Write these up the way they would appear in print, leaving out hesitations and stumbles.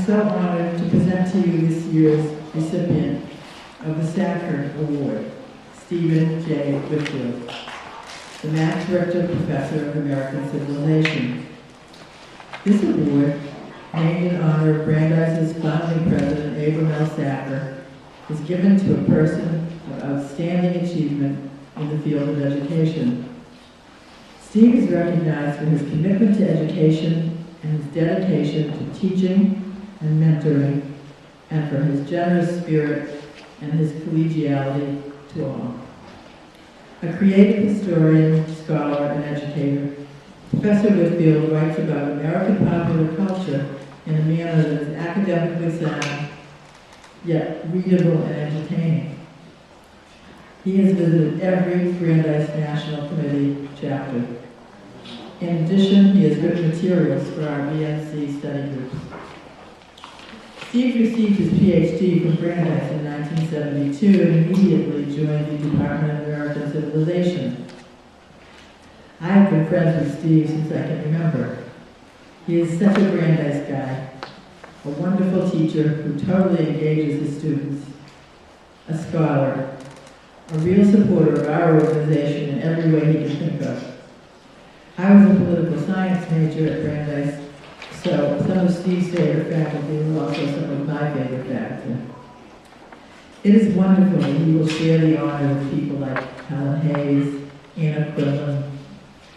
so honored to present to you this year's recipient of the Sachar Award, Stephen J. Whitfield, the Max Richter Professor of American Civilization. This award, named in honor of Brandeis' founding president, Abram L. Sachar, is given to a person of outstanding achievement in the field of education. Steve is recognized for his commitment to education and his dedication to teaching and mentoring, and for his generous spirit and his collegiality to all. A creative historian, scholar, and educator, Professor Whitfield writes about American popular culture in a manner that is academically sound, yet readable and entertaining. He has visited every Brandeis National Committee chapter. In addition, he has written materials for our BNC study groups. Steve received his PhD from Brandeis in 1972 and immediately joined the Department of American Civilization. I have been friends with Steve since I can remember. He is such a Brandeis guy, a wonderful teacher who totally engages his students, a scholar, a real supporter of our organization in every way he can think of. I was a political science major at Brandeis, so some of Steve's favorite faculty were also some of my favorite faculty. It is wonderful that he will share the honor with people like Helen Hayes, Anna Quinlan,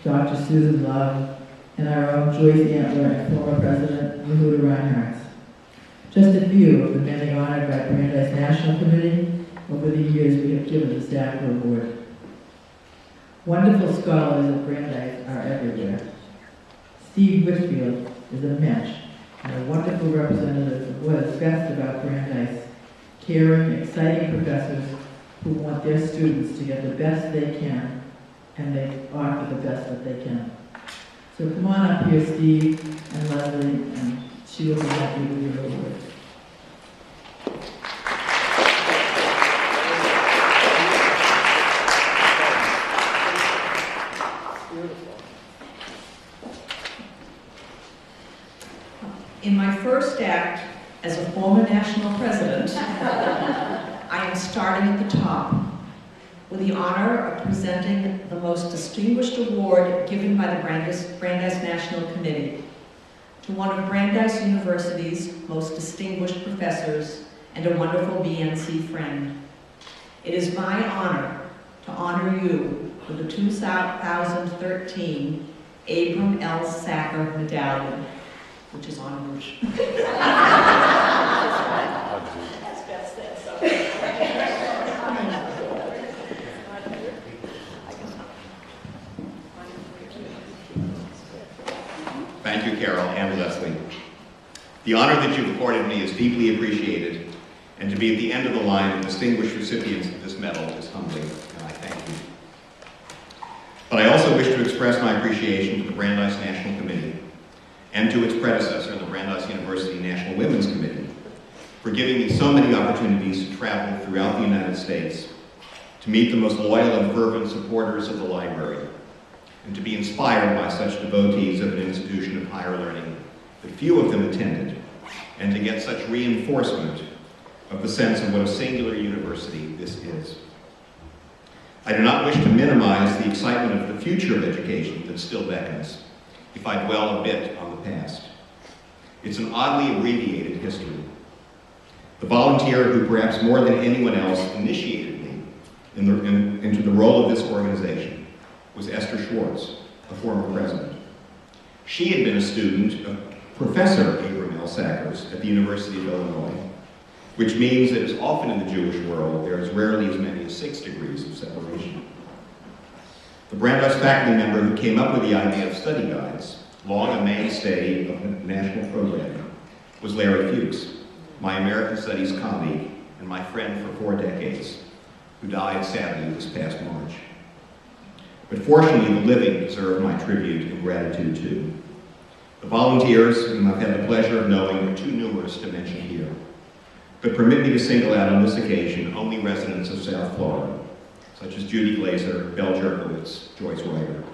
Dr. Susan Love, and our own Joyce Antler and former President Yehuda Reinhardt. Just a few of the many honored by Brandeis National Committee over the years we have given the Sachar Award. Wonderful scholars at Brandeis are everywhere. Steve Whitfield is a mensch and a wonderful representative of what is best about Brandeis, caring, exciting professors who want their students to get the best they can, and they offer the best that they can. So come on up here, Steve and Leslie, and she will be happy with your award. In my first act as a former national president, I am starting at the top with the honor of presenting the most distinguished award given by the Brandeis National Committee to one of Brandeis University's most distinguished professors and a wonderful BNC friend. It is my honor to honor you with the 2013 Abram L. Sachar Medallion, which is en rouge. As Beth said, so. Thank you, Carol and Leslie. The honor that you've accorded me is deeply appreciated, and to be at the end of the line of distinguished recipients of this medal is humbling, and I thank you. But I also wish to express my appreciation to the Brandeis National Committee and to its predecessor, the Brandeis University National Women's Committee, for giving me so many opportunities to travel throughout the United States, to meet the most loyal and fervent supporters of the library, and to be inspired by such devotees of an institution of higher learning that few of them attended, and to get such reinforcement of the sense of what a singular university this is. I do not wish to minimize the excitement of the future of education that still beckons, if I dwell a bit on the past. It's an oddly abbreviated history. The volunteer who perhaps more than anyone else initiated me into the role of this organization was Esther Schwartz, a former president. She had been a student of Professor Abram L. Sachar's at the University of Illinois, which means that as often in the Jewish world, there is rarely as many as 6 degrees of separation. The Brandeis faculty member who came up with the idea of study guides, long a mainstay of the national program, was Larry Fuchs, my American Studies colleague and my friend for 4 decades, who died sadly this past March. But fortunately, the living deserve my tribute and gratitude too. The volunteers, whom I've had the pleasure of knowing, are too numerous to mention here. But permit me to single out on this occasion only residents of South Florida, such as Judy Glazer, Belle Jerkowitz, Joyce Ryder.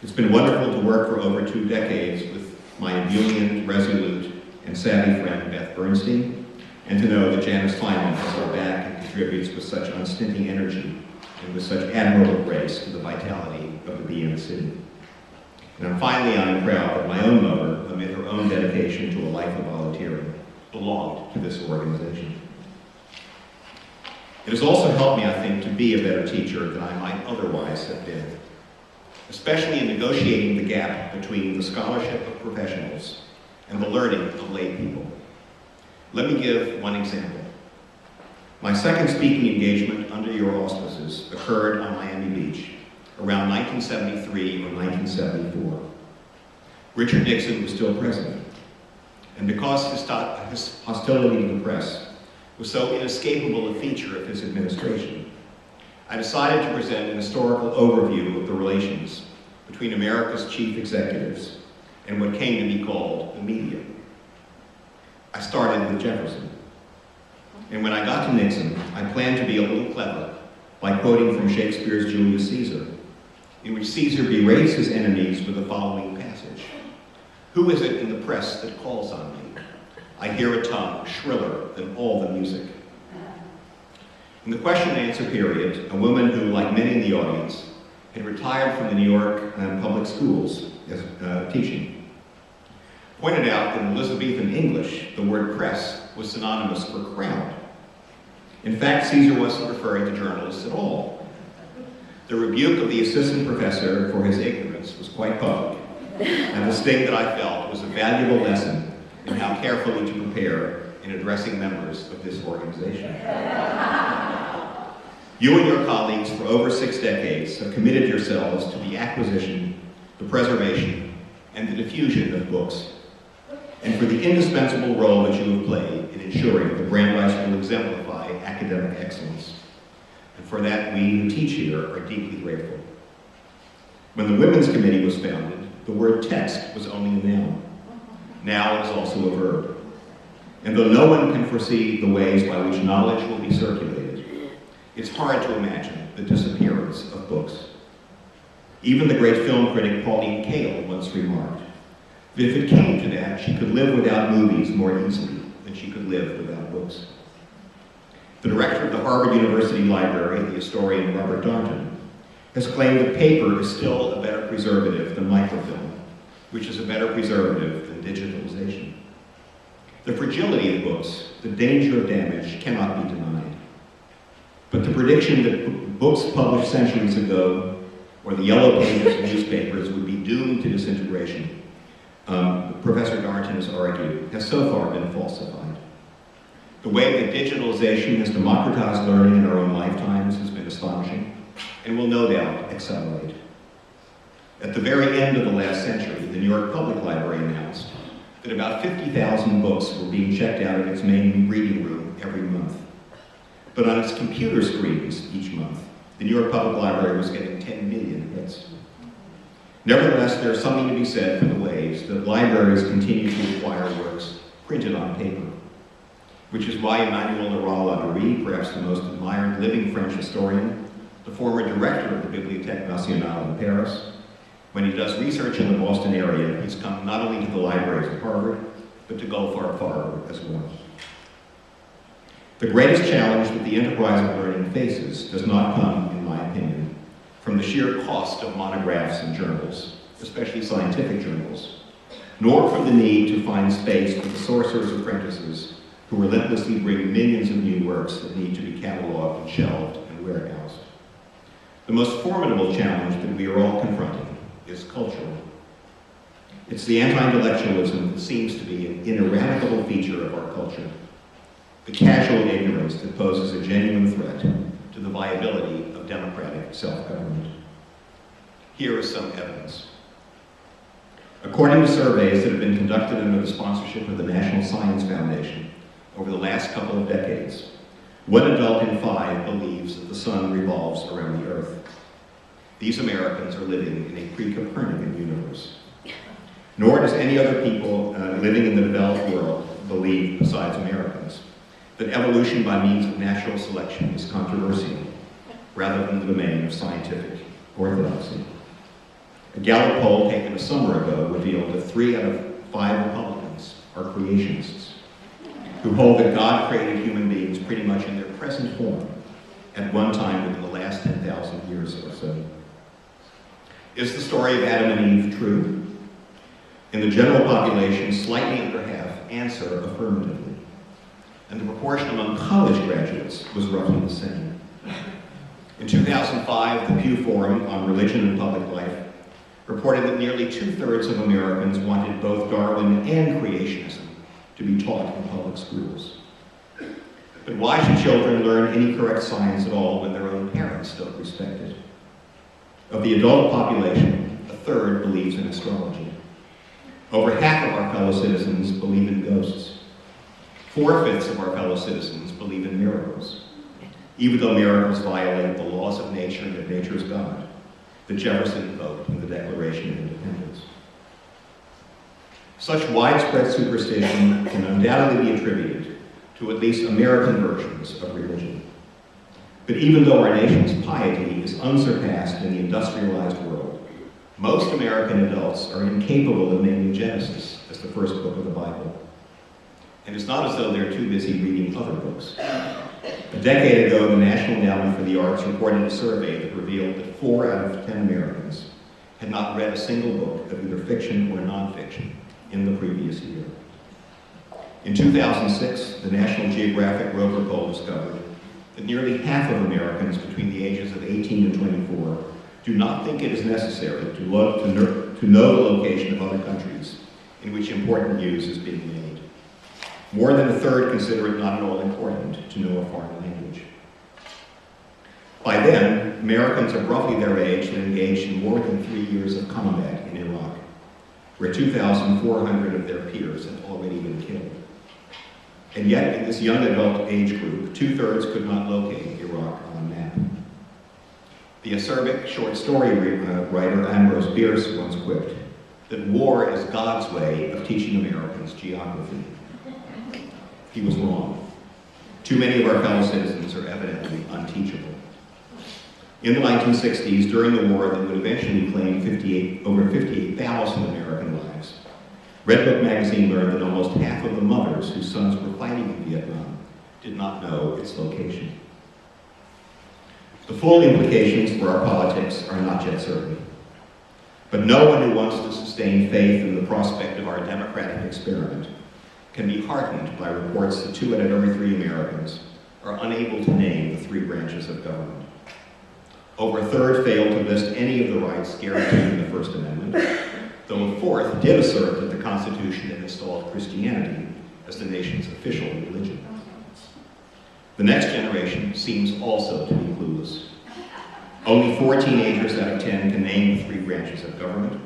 It's been wonderful to work for over 2 decades with my ebullient, resolute, and savvy friend Beth Bernstein, and to know that Janice Kleinman has our back and contributes with such unstinting energy and with such admirable grace to the vitality of the Bee in the City. And finally, I am proud that my own mother, amid her own dedication to a life of volunteering, belonged to this organization. It has also helped me, I think, to be a better teacher than I might otherwise have been, especially in negotiating the gap between the scholarship of professionals and the learning of lay people. Let me give one example. My second speaking engagement under your auspices occurred on Miami Beach around 1973 or 1974. Richard Nixon was still president, and because his hostility to the press was so inescapable a feature of his administration, I decided to present an historical overview of the relations between America's chief executives and what came to be called the media. I started with Jefferson, and when I got to Nixon, I planned to be a little clever by quoting from Shakespeare's Julius Caesar, in which Caesar berates his enemies with the following passage. "Who is it in the press that calls on me? I hear a tongue shriller than all the music." In the question and answer period, a woman who, like many in the audience, had retired from the New York public schools as teaching, pointed out that in Elizabethan English, the word press was synonymous for crowd. In fact, Caesar wasn't referring to journalists at all. The rebuke of the assistant professor for his ignorance was quite public, and the sting that I felt was a valuable lesson in how carefully to prepare in addressing members of this organization. You and your colleagues for over 6 decades have committed yourselves to the acquisition, the preservation, and the diffusion of books, and for the indispensable role that you have played in ensuring that Brandeis will exemplify academic excellence. And for that, we who teach here are deeply grateful. When the Women's Committee was founded, the word text was only a noun. Now it is also a verb. And though no one can foresee the ways by which knowledge will be circulated, it's hard to imagine the disappearance of books. Even the great film critic Pauline Kael once remarked that if it came to that, she could live without movies more easily than she could live without books. The director of the Harvard University Library, the historian Robert Darnton, has claimed that paper is still a better preservative than microfilm, which is a better preservative than digitalization. The fragility of books, the danger of damage, cannot be denied. But the prediction that books published centuries ago, or the yellow pages of newspapers, would be doomed to disintegration, Professor Darnton has argued, has so far been falsified. The way that digitalization has democratized learning in our own lifetimes has been astonishing, and will no doubt accelerate. At the very end of the last century, the New York Public Library announced that about 50,000 books were being checked out of its main reading room every month. But on its computer screens each month, the New York Public Library was getting 10 million hits. Nevertheless, there is something to be said for the ways that libraries continue to acquire works printed on paper, which is why Emmanuel Leroy-Ladurie, perhaps the most admired living French historian, the former director of the Bibliothèque Nationale in Paris, when he does research in the Boston area, he's come not only to the libraries of Harvard, but to go far farther as well. The greatest challenge that the enterprise of learning faces does not come, in my opinion, from the sheer cost of monographs and journals, especially scientific journals, nor from the need to find space for the sorcerer's apprentices who relentlessly bring millions of new works that need to be cataloged and shelved and warehoused. The most formidable challenge that we are all confronting is cultural. It's the anti-intellectualism that seems to be an ineradicable feature of our culture, the casual ignorance that poses a genuine threat to the viability of democratic self-government. Here is some evidence. According to surveys that have been conducted under the sponsorship of the National Science Foundation over the last couple of decades, 1 adult in 5 believes that the sun revolves around the earth. These Americans are living in a pre-Copernican universe. Nor does any other people living in the developed world believe, besides Americans, that evolution by means of natural selection is controversial, rather than the domain of scientific orthodoxy. A Gallup poll taken a summer ago revealed that 3 out of 5 Republicans are creationists, who hold that God created human beings pretty much in their present form at one time within the last 10,000 years or so. Is the story of Adam and Eve true? In the general population, slightly under half answer affirmatively, and the proportion among college graduates was roughly the same. In 2005, the Pew Forum on Religion and Public Life reported that nearly 2/3 of Americans wanted both Darwin and creationism to be taught in public schools. But why should children learn any correct science at all when their own parents don't respect it? Of the adult population, 1/3 believes in astrology. Over half of our fellow citizens believe in ghosts. 4/5 of our fellow citizens believe in miracles, even though miracles violate the laws of nature and of nature's God that Jefferson invoked in the Declaration of Independence. Such widespread superstition can undoubtedly be attributed to at least American versions of religion. But even though our nation's piety is unsurpassed in the industrialized world, most American adults are incapable of naming Genesis as the first book of the Bible. And it's not as though they're too busy reading other books. A decade ago, the National Endowment for the Arts reported a survey that revealed that 4 out of 10 Americans had not read a single book of either fiction or nonfiction in the previous year. In 2006, the National Geographic Rover Poll discovered that nearly half of Americans between the ages of 18 and 24 do not think it is necessary to know the location of other countries in which important news is being made. More than 1/3 consider it not at all important to know a foreign language. By then, Americans of roughly their age had engaged in more than 3 years of combat in Iraq, where 2,400 of their peers had already been killed. And yet, in this young adult age group, 2/3 could not locate Iraq on a map. The acerbic short story writer Ambrose Bierce once quipped that war is God's way of teaching Americans geography. He was wrong. Too many of our fellow citizens are evidently unteachable. In the 1960s, during the war that would eventually claim over 58,000 American lives, Red Book magazine learned that almost half of the mothers whose sons were fighting in Vietnam did not know its location. The full implications for our politics are not yet certain. But no one who wants to sustain faith in the prospect of our democratic experiment can be heartened by reports that 2 out of every 3 Americans are unable to name the 3 branches of government. Over 1/3 failed to list any of the rights guaranteed in the First Amendment, though a 1/4 did assert that the Constitution had installed Christianity as the nation's official religion. The next generation seems also to be clueless. Only 4 teenagers out of 10 can name the 3 branches of government.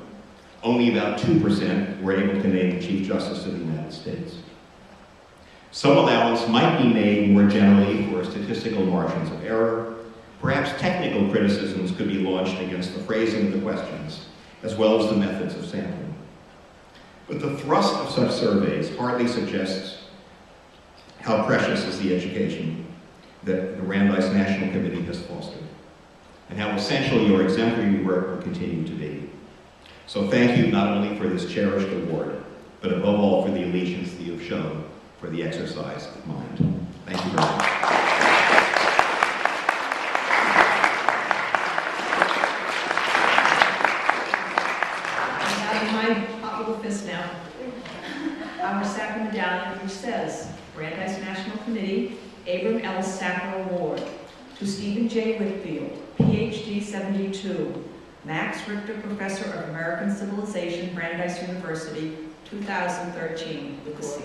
Only about 2% were able to name the Chief Justice of the United States. Some allowance might be made more generally for statistical margins of error. Perhaps technical criticisms could be launched against the phrasing of the questions, as well as the methods of sampling. But the thrust of such surveys hardly suggests how precious is the education that the Brandeis National Committee has fostered, and how essential your exemplary work will continue to be. So thank you not only for this cherished award, but above all for the allegiance that you have shown for the exercise of mind. Thank you very much. Fist now. Our Sachar medallion, which says, Brandeis National Committee, Abram L. Sachar Award, to Stephen J. Whitfield, PhD 72, Max Richter Professor of American Civilization, Brandeis University, 2013, with the seal.